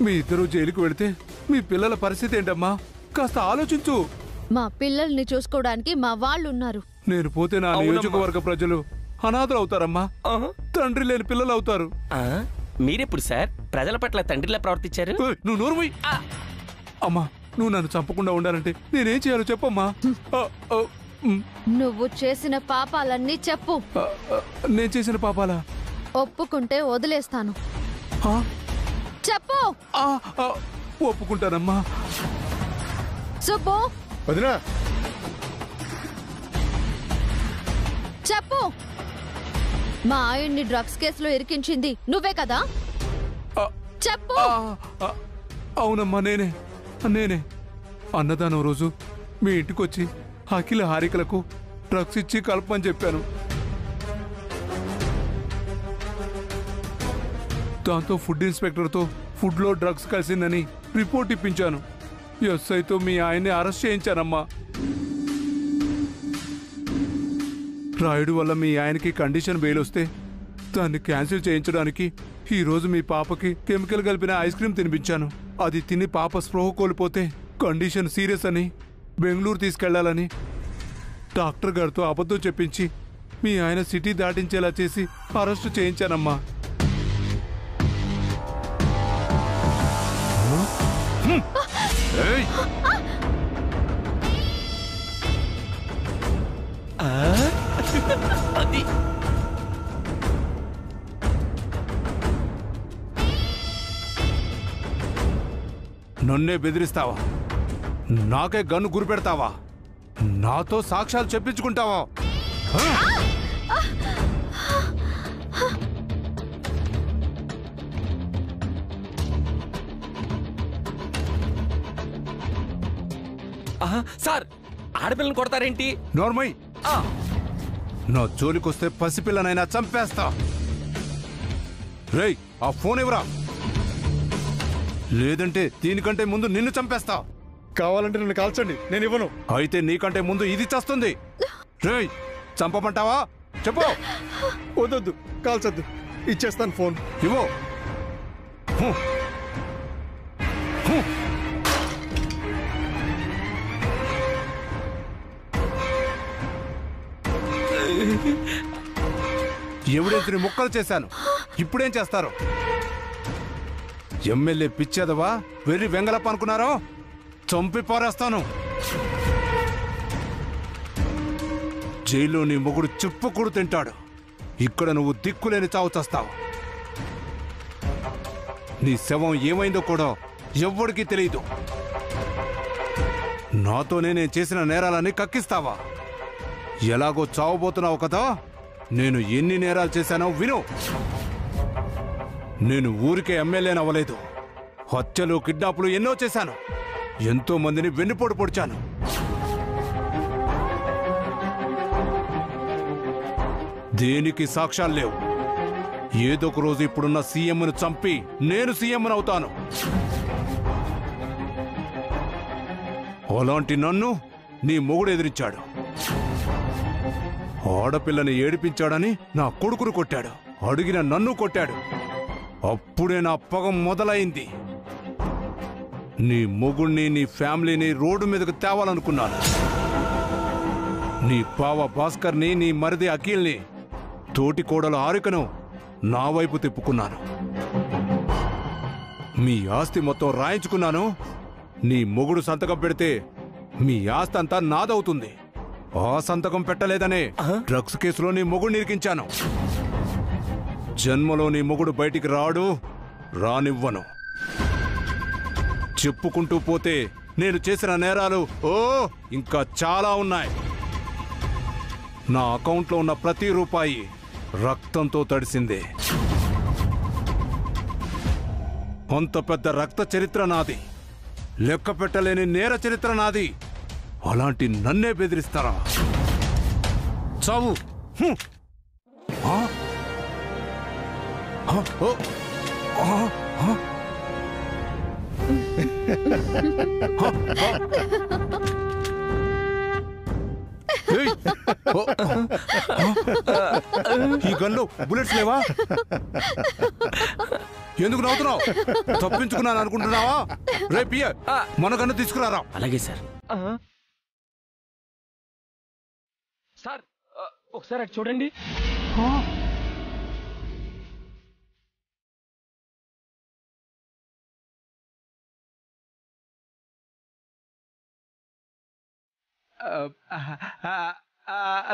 మీ ఇద్దరు జైలుకు వెళితే మీ పిల్లల పరిస్థితి ఏంటమ్మా? కాస్త ఆలోచించు. మా పిల్లల్ని చూసుకోవడానికి మా వాళ్ళున్నారు. నేను పోతే నా నియోజకవర్గ ప్రజలు అనాథలు అవుతారమ్మా. తండ్రి లేని పిల్లలు అవుతారు. మీరెప్పుడు సార్ ప్రజల పట్ల తండ్రిలా ప్రవర్తించారు? నువ్వు నోరుమై. అమ్మా, నువ్వు నన్ను చంపకుండా ఉండాలంటే నేనేం చేయాలో చెప్పమ్మా. నువ్వు చేసిన పాపాలన్నీ చెప్పు. నేను చేసిన పాపాలా? ఒప్పుకుంటే వదిలేస్తాను. చెప్పు. ఒప్పుకుంటానమ్మా. సుబ్బు, వదినా చెప్పు. మా ఆయన్ని డ్రగ్స్ కేసులో ఇరికించింది నువ్వే కదా? చెప్పు. అవునమ్మా, నేనే. అన్నదానం రోజు మీ ఇంటికొచ్చి అఖిల హారికలకు డ్రగ్స్ ఇచ్చి కలపమని చెప్పాను. దాంతో ఫుడ్ ఇన్స్పెక్టర్తో ఫుడ్లో డ్రగ్స్ కలిసిందని రిపోర్ట్ ఇప్పించాను. ఎస్ఐతో మీ ఆయన్ని అరెస్ట్ చేయించానమ్మా. రాయుడు వల్ల మీ ఆయనకి కండిషన్ బెయిల్ వస్తే దాన్ని క్యాన్సిల్ చేయించడానికి ఈరోజు మీ పాపకి కెమికల్ కలిపిన ఐస్ క్రీమ్ తినిపించాను. అది తిని పాప స్పృహ కోల్పోతే కండిషన్ సీరియస్ అని బెంగళూరు తీసుకెళ్లాలని డాక్టర్ గారితో అబద్ధం చెప్పించి మీ ఆయన సిటీ దాటించేలా చేసి అరెస్టు చేయించానమ్మా. అది నన్నే బెదిరిస్తావా? నాకే గన్ను గురిపెడతావా? నాతో సాక్ష్యాలు చెప్పించుకుంటావా? సార్, ఆడపిల్లని కొడతారేంటి? నోర్మై, నా జోలికొస్తే పసిపిల్లనైనా చంపేస్తా. రేయ్, ఆ ఫోన్ ఎవరా? లేదంటే దీనికంటే ముందు నిన్ను చంపేస్తా. కావాలంటే నన్ను కాల్చండి, నేను ఇవ్వను. అయితే నీకంటే ముందు ఇది చస్తుంది. రేయ్, చంపమంటావా? చెప్పు. వద్దొద్దు, కాల్చొద్దు, ఇచ్చేస్తాను ఫోన్. ఇవ్వు. ఎవిడెన్స్ని ముక్కలు చేశాను. ఇప్పుడేం చేస్తారు? ఎమ్మెల్యే పిచ్చేదవా, వెర్రి వెంగళప్ప అనుకున్నారో? చంపి పారేస్తాను. జైల్లో నీ మొగుడు చిప్పుకుడు తింటాడు. ఇక్కడ నువ్వు దిక్కులేని చావు చస్తావు. నీ శవం ఏమైందో కూడా ఎవ్వడికి తెలియదు. నాతోనే నేను చేసిన నేరాలని కక్కిస్తావా? ఎలాగో చావబోతున్నావు కదా. నేను ఎన్ని నేరాలు చేశానో విను. నేను ఊరికే ఎమ్మెల్యేనవ్వలేదు. హత్యలు, కిడ్నాపులు ఎన్నో చేశాను. ఎంతో మందిని వెన్నుపోటు పొడిచాను. దేనికి సాక్ష్యాలు లేవు. ఏదో ఒక రోజు ఇప్పుడున్న సీఎంను చంపి నేను సీఎంను అవుతాను. అలాంటి నన్ను నీ మొగుడు ఎదిరించాడు. ఆడపిల్లని ఏడిపించాడని నా కొడుకును కొట్టాడు. అడిగిన నన్ను కొట్టాడు. అప్పుడే నా పగ మొదలైంది. నీ మొగుణ్ణి, నీ ఫ్యామిలీని రోడ్డు మీదకు తేవాలనుకున్నాను. నీ బావ భాస్కర్ని, నీ మరిది అఖిల్ని, తోటి కోడలు హారికను నా వైపు తిప్పుకున్నాను. మీ ఆస్తి మొత్తం రాయించుకున్నాను. నీ మొగుడు సంతకం పెడితే మీ ఆస్తి అంతా నాదవుతుంది. ఆ సంతకం పెట్టలేదనే డ్రగ్స్ కేసులో నీ మొగుడు నిరికించాను. జన్మలో నీ మొగుడు బయటికి రాడు, రానివ్వను. చెప్పుకుంటూ పోతే నేను చేసిన నేరాలు ఇంకా చాలా ఉన్నాయి. నా అకౌంట్లో ఉన్న ప్రతి రూపాయి రక్తంతో తడిసిందే. అంత పెద్ద రక్త చరిత్ర నాది. లెక్క పెట్టలేని నేర చరిత్ర నాది. అలాంటి నన్నే బెదిరిస్తారా? చావు. ఈ గన్లో బుల్లెట్స్ లేవా? ఎందుకు నవ్వుతున్నావు? తప్పించుకున్నాను అనుకుంటున్నావా? రేపు పిఏ మన కన్ను తీసుకురారా. అలాగే సార్. సార్ ఒకసారి అటు చూడండి.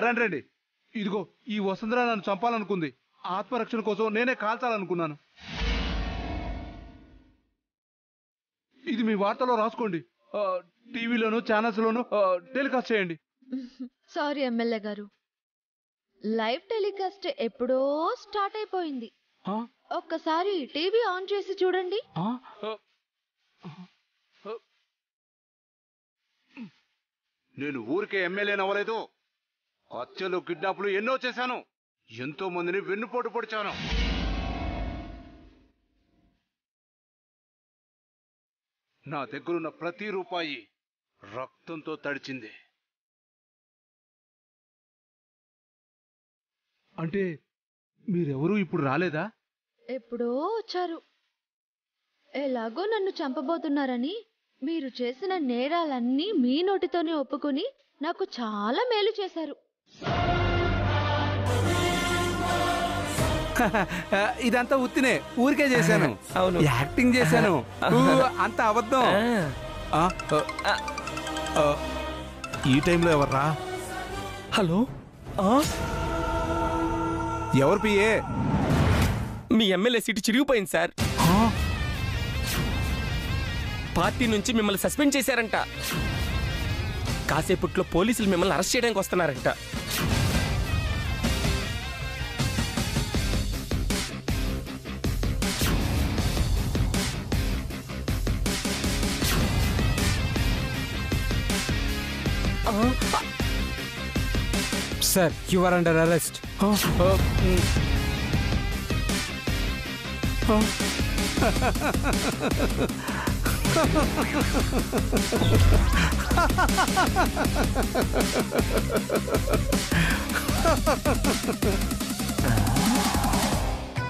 రండి రండి. ఇదిగో ఈ వసుంధర నన్ను చంపాలనుకుంది. ఆత్మరక్షణ కోసం నేనే కాల్చాలనుకున్నాను. ఇది మీ వార్తలో రాసుకోండి. టీవీలోను ఛానల్స్ లోను టెలికాస్ట్ చేయండి. సారీ ఎమ్మెల్యే గారు, లైవ్ టెలికాస్ట్ ఎప్పుడో స్టార్ట్ అయిపోయింది. ఒక్కసారి టీవీ ఆన్ చేసి చూడండి. నేను ఊరికే ఎమ్మెల్యేని అవ్వలేదు. హత్యలు కిడ్నాపులు ఎన్నో చేశాను. ఎంతో మందిని వెన్నుపోటు పొడిచాను. నా దగ్గరున్న ప్రతి రూపాయి రక్తంతో తడిచింది. అంటే మీరెవరూ ఇప్పుడు రాలేదా? ఎప్పుడో వచ్చారు. ఎలాగో నన్ను చంపబోతున్నారని మీరు చేసిన నేరాలన్నీ మీ నోటితోనే ఒప్పుకుని నాకు చాలా మేలు చేశారు. ఇదంతా ఉత్తినే, ఊరికే చేశాను. అవును, యాక్టింగ్ చేశాను. అంత అబద్ధం. ఈ టైంలో ఎవర్రా? హలో, ఎవరు పిఏ? మీ ఎమ్మెల్యే సీటు చిరిగిపోయింది సార్. పార్టీ నుంచి మిమ్మల్ని సస్పెండ్ చేశారంట. కాసేపట్లో పోలీసులు మిమ్మల్ని అరెస్ట్ చేయడానికి వస్తున్నారంట. Sir, you are under arrest.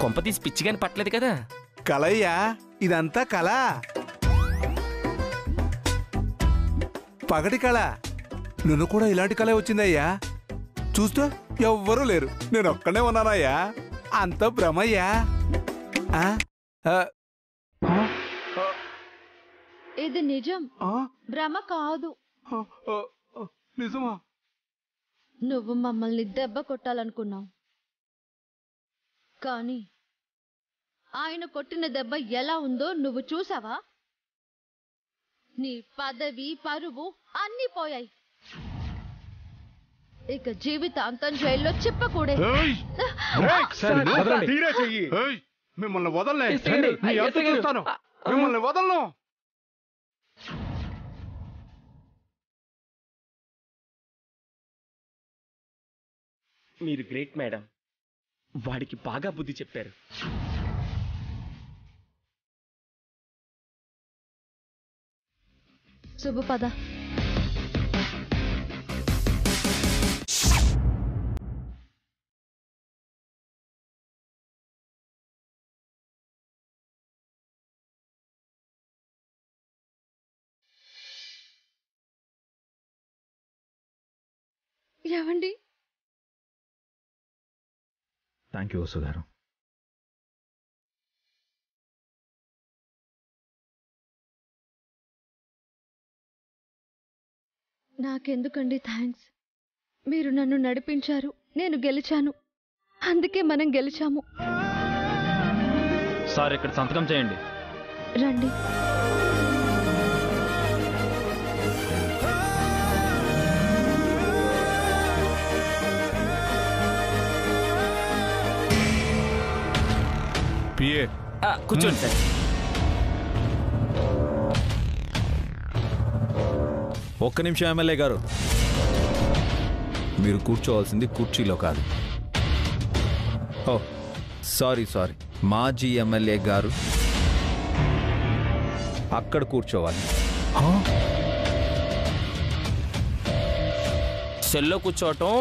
కొంపతీసి పిచ్చిగాని పట్టలేదు కదా? కలయ్యా, ఇదంతా కళ. పగటి కళ. నిన్ను కూడా ఇలాంటి కళ వచ్చిందయ్యా. చూస్తే ఎవ్వరూ లేరు, నేను ఒక్కనే ఉన్నానయ్యా. అంత భ్రమయ్యా. ఇది నిజం, భ్రమ కాదు. నిజమా? నువ్వు మమ్మల్ని దెబ్బ కొట్టాలనుకున్నావు, కానీ ఆయన కొట్టిన దెబ్బ ఎలా ఉందో నువ్వు చూసావా? నీ పదవి, పరువు అన్నీ పోయాయి. ఇక జీవితాంతం జైల్లో చిప్పకూడే. మిమ్మల్ని వదలనే, చూస్తాను. మిమ్మల్ని వదలను. మీరు గ్రేట్ మేడం. వాడికి బాగా బుద్ధి చెప్పారు. శుభపద. ఏవండి? థ్యాంక్ యూ వసు గారు. నాకెందుకండి థ్యాంక్స్? మీరు నన్ను నడిపించారు, నేను గెలిచాను. అందుకే మనం గెలిచాము. సార్, ఇక్కడ సంతకం చేయండి. రండి. కూర్చోండి సార్. ఒక్క నిమిషం ఎమ్మెల్యే గారు, మీరు కూర్చోవాల్సింది కుర్చీలో కాదు. ఓ సారీ, మాజీ ఎమ్మెల్యే గారు అక్కడ కూర్చోవాలి. సెల్లో కూర్చోవటం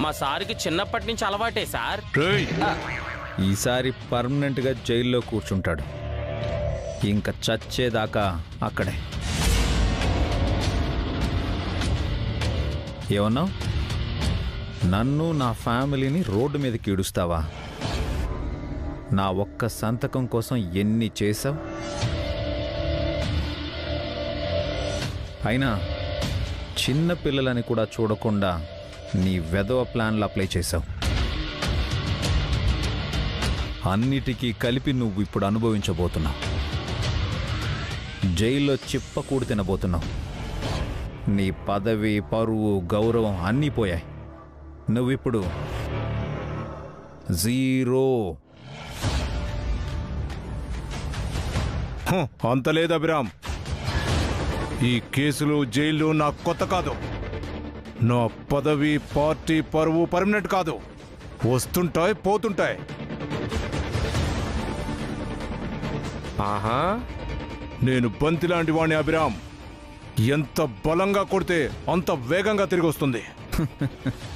మా సార్కి చిన్నప్పటి నుంచి అలవాటే సార్. ఈసారి పర్మనెంట్ గా జైల్లో కూర్చుంటాడు. ఇంక చచ్చేదాకా అక్కడే. ఏమన్నావు? నన్ను నా ఫ్యామిలీని రోడ్డు మీదకి ఈడుస్తావా? నా ఒక్క సంతకం కోసం ఎన్ని చేశావు? అయినా చిన్న పిల్లలని కూడా చూడకుండా నీ వెధవ ప్లాన్లు అప్లై చేశావు. అన్నిటికీ కలిపి నువ్వు ఇప్పుడు అనుభవించబోతున్నావు. జైల్లో చిప్పకూడు తినబోతున్నావు. నీ పదవి, పరువు, గౌరవం అన్నీ పోయాయి. నువ్విప్పుడు జీరో. అంత లేదు అభిరామ్. ఈ కేసులు, జైళ్ళు నాకు కొత్త కాదు. నా పదవి, పార్టీ, పరువు పర్మనెంట్ కాదు. వస్తుంటాయి, పోతుంటాయి. ఆహా, నేను బంతి లాంటి వాణ్ణి అభిరామ్. ఎంత బలంగా కొడితే అంత వేగంగా తిరిగి వస్తుంది.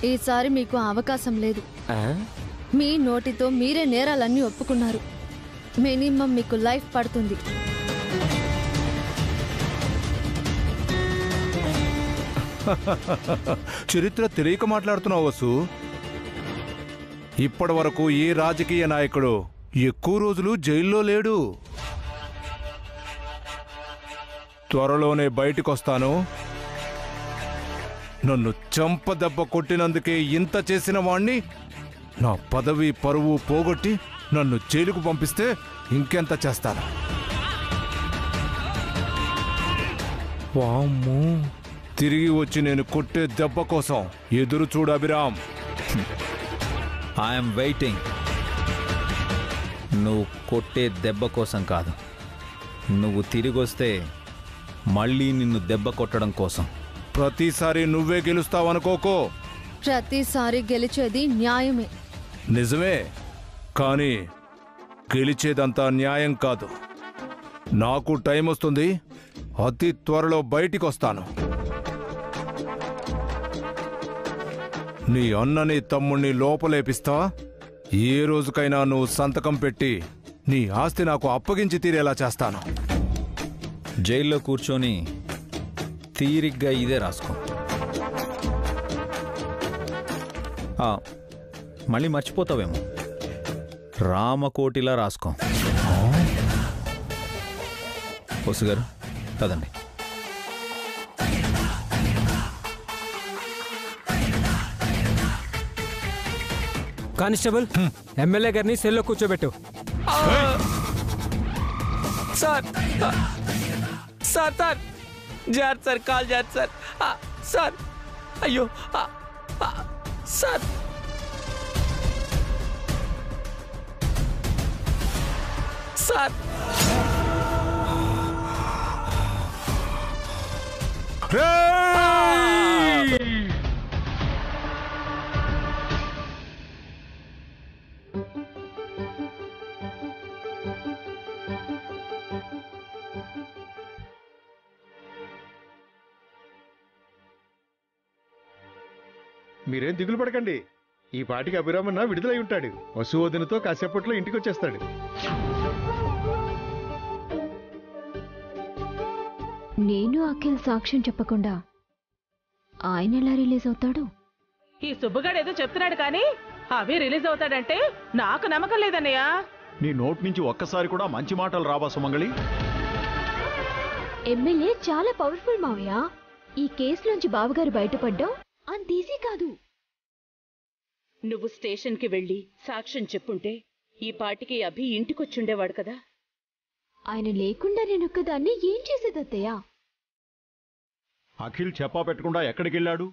ఈసారి మీకు అవకాశం లేదు. ఆ? మీ నోటితో మీరే నేరాలన్నీ ఒప్పుకున్నారు. మినిమం మీకు లైఫ్ పడుతుంది. చరిత్ర తెలియక మాట్లాడుతున్నావు వసు. ఇప్పటి వరకు ఏ రాజకీయ నాయకుడు ఎక్కువ రోజులు జైల్లో లేడు. త్వరలోనే బయటికొస్తాను. నన్ను చంపదెబ్బ కొట్టినందుకే ఇంత చేసిన వాణ్ణి నా పదవి, పరువు పోగొట్టి నన్ను జైలుకు పంపిస్తే ఇంకెంత చేస్తాను. వామ్మో, తిరిగి వచ్చి నేను కొట్టే దెబ్బ కోసం ఎదురు చూడు అభిరామ్. I'm waiting. నువ్వు కొట్టే దెబ్బ కోసం కాదు, నువ్వు తిరిగొస్తే మళ్ళీ నిన్ను దెబ్బ కొట్టడం కోసం. ప్రతిసారి నువ్వే గెలుస్తావనుకోకో. ప్రతిసారి గెలిచేది న్యాయమే. నిజమే, కానీ గెలిచేదంతా న్యాయం కాదు. నాకు టైం వస్తుంది. అతి త్వరలో బయటికొస్తాను. నీ అన్నని, తమ్ముణ్ణి లోపలేపిస్తా. ఏ రోజుకైనా నువ్వు సంతకం పెట్టి నీ ఆస్తి నాకు అప్పగించి తీరేలా చేస్తాను. జైల్లో కూర్చొని తీరిగ్గా ఇదే రాసుకో. మళ్ళీ మర్చిపోతావేమో. రామకోటిలా రాసుకో. వసు గారు కదండి. కానిస్టేబుల్, ఎమ్మెల్యే గారిని సెల్లో కూర్చోబెట్టు. సార్ సార్ సార్ జార్ సార్, కాల్ జార్ సార్. సార్, అయ్యో సార్. సార్, మీరేం దిగులు పడకండి. ఈ పాటికి అభిరామన్న విడుదలై ఉంటాడు. వసువదినతో కాసేపట్లో ఇంటికి వచ్చేస్తాడు. నేను అఖిల్ సాక్ష్యం చెప్పకుండా ఆయన ఎలా రిలీజ్ అవుతాడు? ఈ సుబ్బుగాడు ఏదో చెప్తున్నాడు కానీ అవి రిలీజ్ అవుతాడంటే నాకు నమ్మకం లేదన్నయ్య. నీ నోటి నుంచి ఒక్కసారి కూడా మంచి మాటలు రావా సుమంగళి? ఎమ్మెల్యే చాలా పవర్ఫుల్ మావయ్య. ఈ కేసులోంచి బావగారు బయటపడ్డం అంత ఈజీ కాదు. నువ్వు స్టేషన్కి వెళ్ళి సాక్ష్యం చెప్పుంటే ఈ పాటికి అభి ఇంటికొచ్చుండేవాడు కదా. ఆయన లేకుండా నేనొక్కదాన్ని ఏం చేసేదత్తయ్యా? అఖిల్ చెప్పా పెట్టకుండా ఎక్కడికెళ్ళాడు?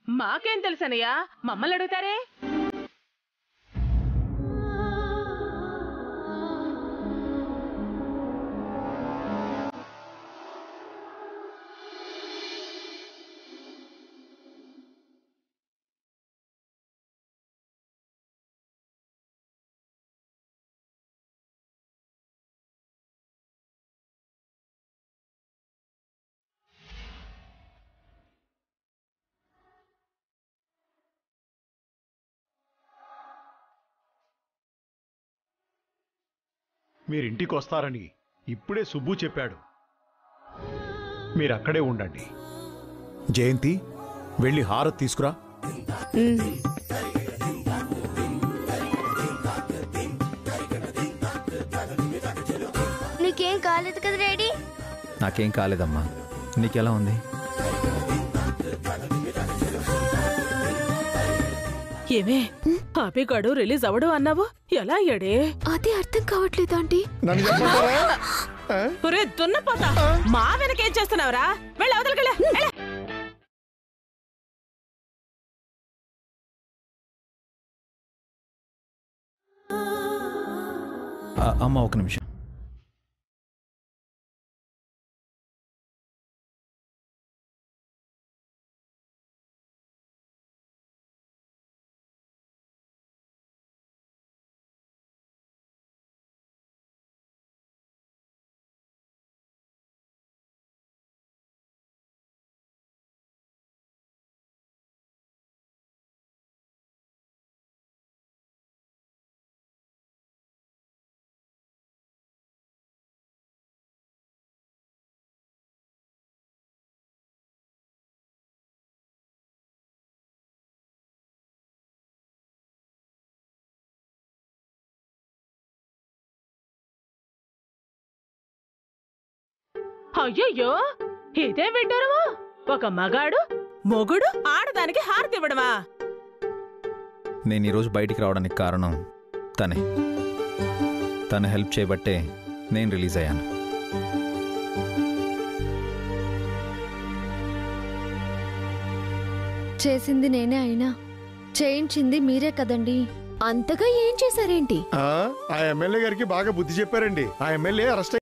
మాకేం తెలుసనయ్యా, మమ్మల్ని అడుగుతారే. మీరింటికి వస్తారని ఇప్పుడే సుబ్బు చెప్పాడు. మీరక్కడే ఉండండి. జయంతి, వెళ్ళి హారతి తీసుకురా. నీకేం కాలేదు కదా డాడీ? నాకేం కాలేదమ్మా. నీకెలా ఉంది? ఏమే అభిగాడు రిలీజ్ అవడు అన్నావు, ఎలా అయ్యాడే? అదే అర్థం కావట్లేదు ఆంటీ. ఒరే దున్నపోతా, మా వెనకేం చేస్తున్నావురా? వెళ్ళి అవతలకెళ్ళ. అమ్మ ఒక నిమిషం. అయ్యయ్యో, ఇదే వింటారు. ఒక మగాడు మొగుడు ఆడదానికి హారతి ఇవ్వడమా? నేను ఈరోజు బయటికి రావడానికి కారణం తనే. తను హెల్ప్ చేయబట్టే నేను రిలీజ్ అయ్యాను. చేసింది నేనే అయినా చేయించింది మీరే కదండి. అంతగా ఏం చేశారేంటి? ఆ ఎమ్మెల్యే గారికి బాగా బుద్ధి చెప్పారండి. ఆ ఎమ్మెల్యే అరెస్ట్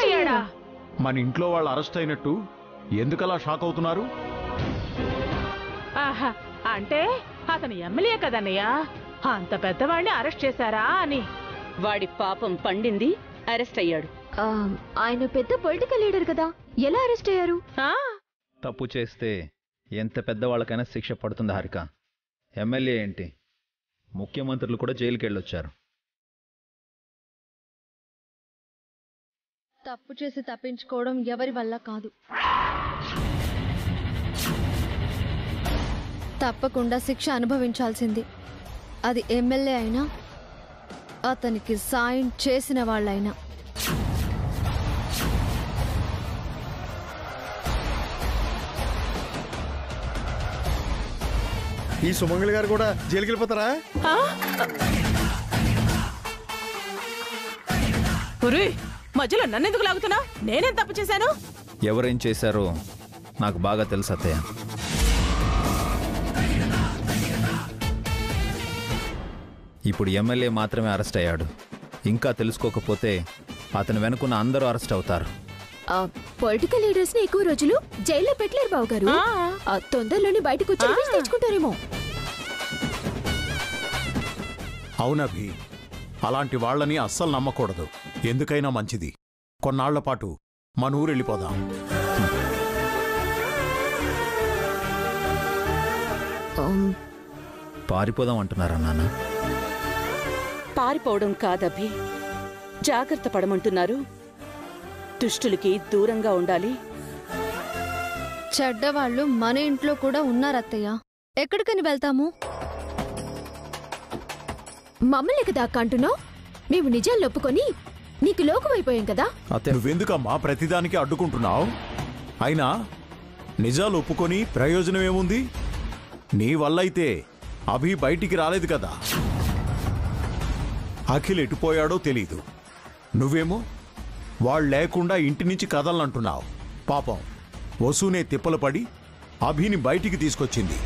అయ్యాడా? మన ఇంట్లో వాళ్ళు అరెస్ట్ అయినట్టు ఎందుకలా షాక్ అవుతున్నారు? ఆహా, అంటే అతను ఎమ్మెల్యే కదన్నయ్య, అంత పెద్దవాడిని అరెస్ట్ చేశారా అని. వాడి పాపం పండింది, అరెస్ట్ అయ్యాడు. ఆయన పెద్ద పొలిటికల్ లీడర్ కదా, ఎలా అరెస్ట్ అయ్యారు? తప్పు చేస్తే ఎంత పెద్దవాళ్ళకైనా శిక్ష పడుతుంది హారిక. ఎమ్మెల్యే ఏంటి, ముఖ్యమంత్రులు కూడా జైలుకి వెళ్ళొచ్చారు. తప్పు చేసి తప్పించుకోవడం ఎవరి వల్ల కాదు. తప్పకుండా శిక్ష అనుభవించాల్సింది. అది ఎమ్మెల్యే అయినా, అతనికి సాయం చేసిన వాళ్ళైనా. ఈ సుమంగళి గారు కూడా జైలుకి వెళ్ళిపోతారా? మధ్యలో నన్నెందుకు లాగుతున్నావు? నేనేం తప్పు చేశాను? ఎవరేం చేశారో నాకు బాగా తెలుసు అత్తయ్య. ఇప్పుడు ఎమ్మెల్యే మాత్రమే అరెస్ట్ అయ్యాడు. ఇంకా తెలుసుకోకపోతే అతను వెనుకున్న అందరూ అరెస్ట్ అవుతారు. పొలిటికల్ లీడర్స్ ని ఎక్కువ రోజులు జైల్లో పెట్టలేరు బావు గారు. తొందరలోనే బయటకు వచ్చి తెచ్చుకుంటారేమో. అవునభి, అలాంటి వాళ్ళని అస్సలు నమ్మకూడదు. ఎందుకైనా మంచిది కొన్నాళ్ల పాటు మన ఊరు వెళ్ళిపోదాం. పారిపోదాం అంటున్నారా నాన్న? పారిపోవడం కాదభి, జాగ్రత్త పడమంటున్నారు. దుష్టులకి దూరంగా ఉండాలి. చెడ్డవాళ్ళు మన ఇంట్లో కూడా ఉన్నారత్తయ్య. ఎక్కడికని వెళ్తాము? మమ్మల్ని కదా అంటున్నావు? మేము నిజాలు ఒప్పుకొని నీకు లోకమైపోయాం కదా. నువ్వెందుకమ్మా ప్రతిదానికి అడ్డుకుంటున్నావు? అయినా నిజాలు ఒప్పుకొని ప్రయోజనం ఏముంది? నీ వల్లైతే అభి బయటికి రాలేదు కదా. అఖిల్ ఎటుపోయాడో తెలీదు. నువ్వేమో వాళ్ళు లేకుండా ఇంటి నుంచి కదలనంటున్నావు. పాపం వసూనే తిప్పలు పడి అభిని బయటికి తీసుకొచ్చింది.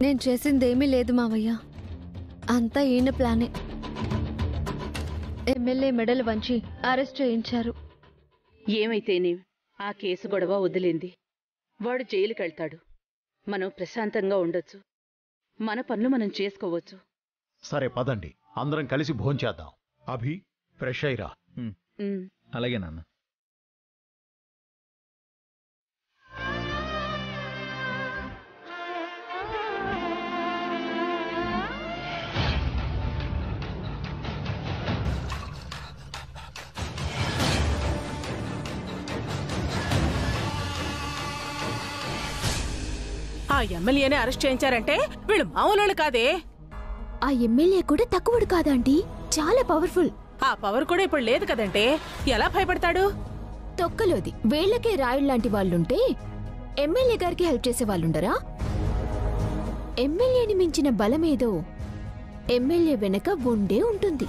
నేను చేసిందేమీ లేదు మావయ్య, అంతా ఈయన ప్లానే. ఎమ్మెల్యే మెడలు వంచి అరెస్ట్ చేయించారు. ఏమైతేనే ఆ కేసు గొడవ వదిలింది. వాడు జైలుకెళ్తాడు. మనం ప్రశాంతంగా ఉండొచ్చు. మన పనులు మనం చేసుకోవచ్చు. సరే పదండి, అందరం కలిసి భోంచేద్దాం. అభి, ఫ్రెష్ అయ్యిరా. అలాగే నాన్న. ఆ ఎమ్మెల్యేనే అరెస్ట్ చేయించారంటే వీళ్ళు మామూలు కాదే. ఆ ఎమ్మెల్యే కూడా తక్కువడు కాదంటీ, చాలా పవర్ఫుల్. ఆ పవర్ కూడా ఇప్పుడు లేదు కదంటే ఎలా భయపడతాడు? తొక్కలోది వేళ్లకే రాయుళ్లాంటి వాళ్ళుంటే ఎమ్మెల్యే గారికి హెల్ప్ చేసే వాళ్ళుండరా? ఎమ్మెల్యేని మించిన బలమేదో ఎమ్మెల్యే వెనక ఉండే ఉంటుంది.